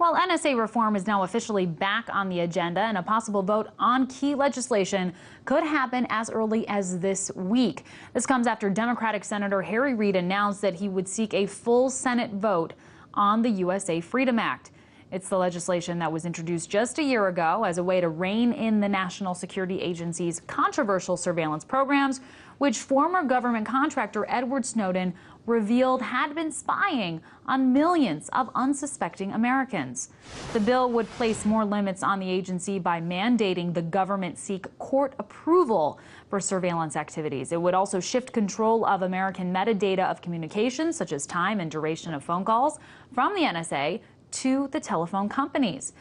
Well, NSA reform is now officially back on the agenda, and a possible vote on key legislation could happen as early as this week. This comes after Democratic Senator Harry Reid announced that he would seek a full Senate vote on the USA Freedom Act. It's the legislation that was introduced just a year ago as a way to rein in the National Security Agency's controversial surveillance programs, which former government contractor Edward Snowden revealed had been spying on millions of unsuspecting Americans. The bill would place more limits on the agency by mandating the government seek court approval for surveillance activities. It would also shift control of American metadata of communications, such as time and duration of phone calls, from the NSA to the telephone companies.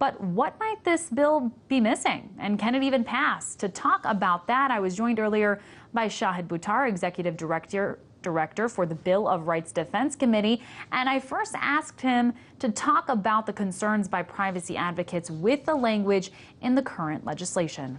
But what might this bill be missing? And can it even pass? To talk about that, I was joined earlier by Shahid Buttar, Executive Director for the Bill of Rights Defense Committee. And I first asked him to talk about the concerns by privacy advocates with the language in the current legislation.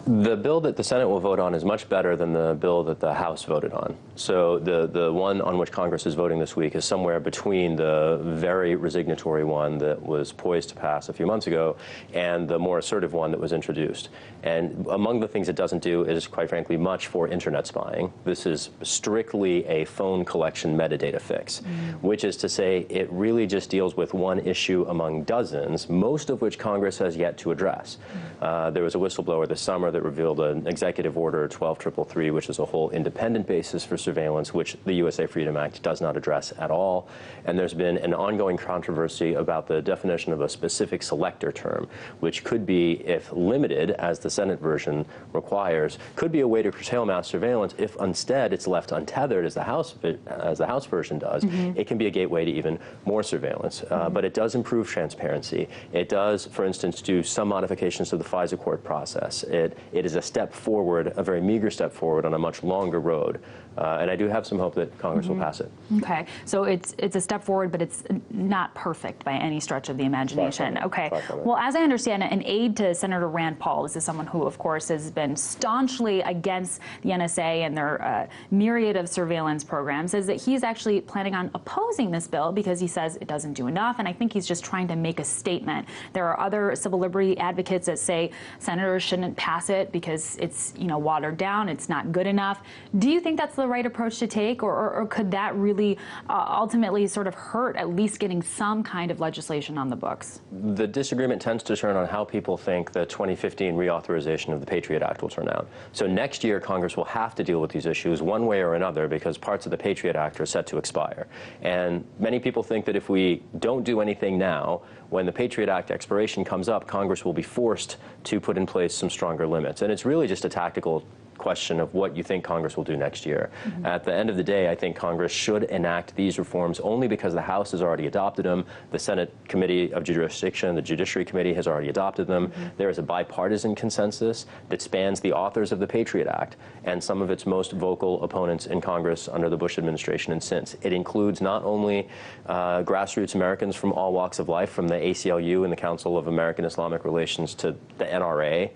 The bill that the Senate will vote on is much better than the bill that the House voted on. So the one on which Congress is voting this week is somewhere between the very resignatory one that was poised to pass a few months ago and the more assertive one that was introduced. And among the things it doesn't do is, quite frankly, much for internet spying. This is strictly a phone collection metadata fix, which is to say it really just deals with one issue among dozens, most of which Congress has yet to address. There was a whistleblower this summer that revealed an executive order 12333, which is a whole independent basis for surveillance, which the USA Freedom Act does not address at all. And there's been an ongoing controversy about the definition of a specific selector term, which could be, if limited, as the Senate version requires, could be a way to curtail mass surveillance if instead it's left untethered, as the House version does. It can be a gateway to even more surveillance. But it does improve transparency. It does, for instance, do some modifications to the FISA court process. It is a step forward, a very meager step forward on a much longer road. And I do have some hope that Congress will pass it. Okay, so it's a step forward, but it's not perfect by any stretch of the imagination. Okay, well, as I understand it, an aide to Senator Rand Paul, this is someone who, of course, has been staunchly against the NSA and their myriad of surveillance programs, says that he's actually planning on opposing this bill because he says it doesn't do enough, and I think he's just trying to make a statement. There are other civil liberty advocates that say senators shouldn't pass it because it's, watered down, it's not good enough. Do you think that's the right approach to take, or could that really ultimately sort of hurt at least getting some kind of legislation on the books? The disagreement tends to turn on how people think the 2015 reauthorization of the Patriot Act will turn out. So next year, Congress will have to deal with these issues one way or another because parts of the Patriot Act are set to expire. And many people think that if we don't do anything now, when the Patriot Act expiration comes up, Congress will be forced to put in place some stronger limits. And it's really just a tactical question of what you think Congress will do next year. At the end of the day, I think Congress should enact these reforms only because the House has already adopted them. The Senate Committee of Jurisdiction, the Judiciary Committee, has already adopted them. There is a bipartisan consensus that spans the authors of the Patriot Act and some of its most vocal opponents in Congress under the Bush administration and since. It includes not only grassroots Americans from all walks of life, from the ACLU and the Council of American Islamic Relations to the NRA,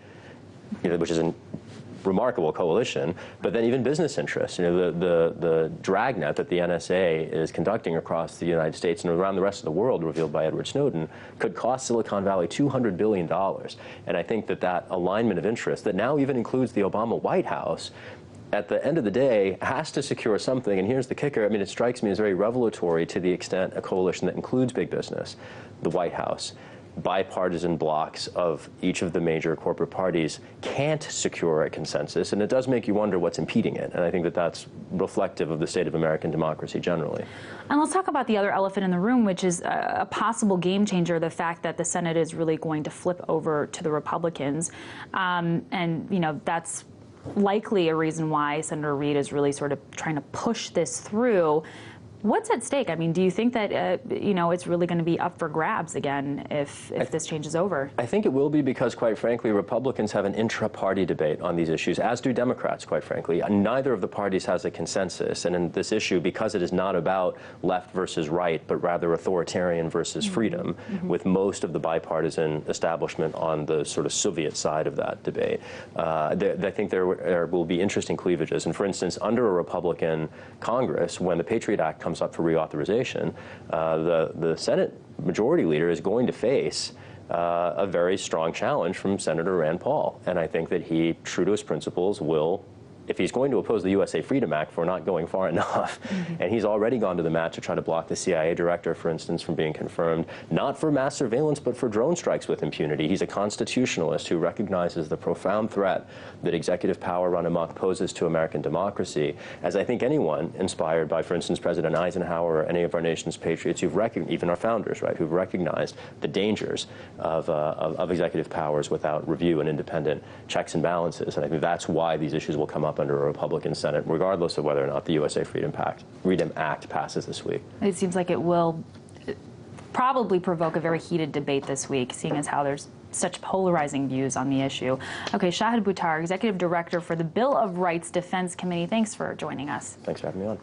which is a remarkable coalition, but then even business interests. The dragnet that the NSA is conducting across the United States and around the rest of the world, revealed by Edward Snowden, could cost Silicon Valley $200 billion. And I think that alignment of interest that now even includes the Obama White House, at the end of the day, has to secure something. And here's the kicker. I mean, it strikes me as very revelatory to the extent a coalition that includes big business, the White House, bipartisan blocs of each of the major corporate parties can't secure a consensus, and it does make you wonder what's impeding it. And I think that that's reflective of the state of American democracy generally. And let's talk about the other elephant in the room, which is a possible game changer, the fact that the Senate is really going to flip over to the Republicans. That's likely a reason why Senator Reid is really sort of trying to push this through. What's at stake? I mean, do you think that, it's really going to be up for grabs again if this changes over? I think it will be because, quite frankly, Republicans have an intra-party debate on these issues, as do Democrats, quite frankly. Neither of the parties has a consensus. And in this issue, because it is not about left versus right, but rather authoritarian versus freedom, with most of the bipartisan establishment on the sort of Soviet side of that debate, I think there will be interesting cleavages. And for instance, under a Republican Congress, when the Patriot Act comes comes up for reauthorization, the Senate Majority Leader is going to face a very strong challenge from Senator Rand Paul. And I think that he, true to his principles, will, if he's going to oppose the USA Freedom Act for not going far enough, and he's already gone to the mat to try to block the CIA director, for instance, from being confirmed, not for mass surveillance, but for drone strikes with impunity. He's a constitutionalist who recognizes the profound threat that executive power run amok poses to American democracy, as I think anyone inspired by, for instance, President Eisenhower or any of our nation's patriots who've recognized, even our founders, right, who've recognized the dangers of executive powers without review and independent checks and balances. And I think that's why these issues will come up under a Republican Senate, regardless of whether or not the USA Freedom Act passes this week. It seems like it will probably provoke a very heated debate this week, seeing as how there's such polarizing views on the issue. Okay, Shahid Buttar, Executive Director for the Bill of Rights Defense Committee, thanks for joining us. Thanks for having me on.